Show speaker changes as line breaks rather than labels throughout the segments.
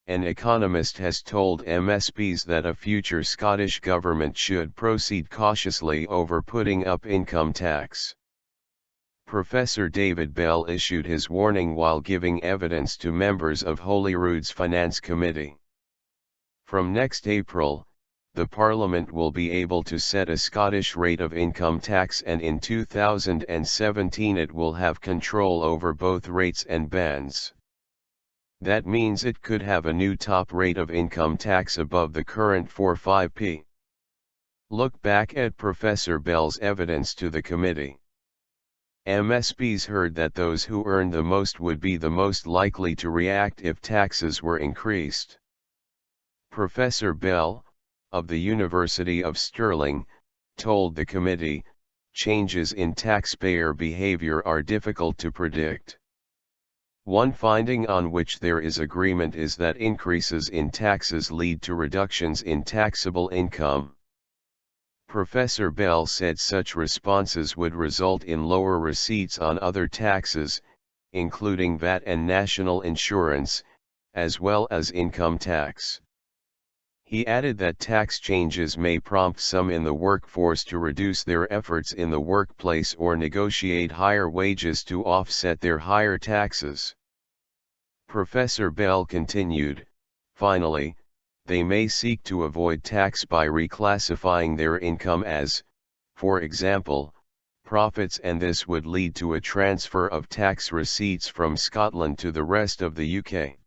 an economist has told MSPs that a future Scottish government should proceed cautiously over putting up income tax. Professor David Bell issued his warning while giving evidence to members of Holyrood's Finance Committee. From next April, the Parliament will be able to set a Scottish rate of income tax, and in 2017 it will have control over both rates and bands. That means it could have a new top rate of income tax above the current 45p. Look back at Professor Bell's evidence to the committee. MSPs heard that those who earn the most would be the most likely to react if taxes were increased. Professor Bell, of the University of Stirling, told the committee, changes in taxpayer behaviour are difficult to predict. One finding on which there is agreement is that increases in taxes lead to reductions in taxable income. Professor Bell said such responses would result in lower receipts on other taxes, including VAT and national insurance, as well as income tax. He added that tax changes may prompt some in the workforce to reduce their efforts in the workplace or negotiate higher wages to offset their higher taxes. Professor Bell continued, finally, they may seek to avoid tax by reclassifying their income as, for example, profits, and this would lead to a transfer of tax receipts from Scotland to the rest of the UK.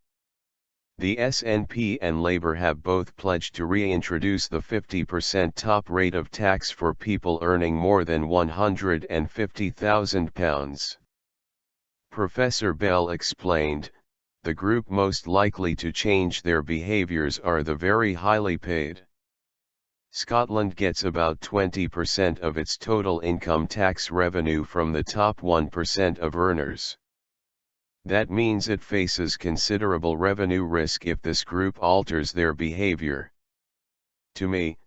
The SNP and Labour have both pledged to reintroduce the 50% top rate of tax for people earning more than £150,000. Professor Bell explained, the group most likely to change their behaviours are the very highly paid. Scotland gets about 20% of its total income tax revenue from the top 1% of earners. That means it faces considerable revenue risk if this group alters their behaviour. To me,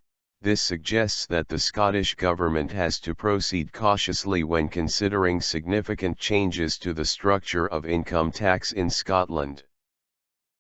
this suggests that the Scottish Government has to proceed cautiously when considering significant changes to the structure of income tax in Scotland.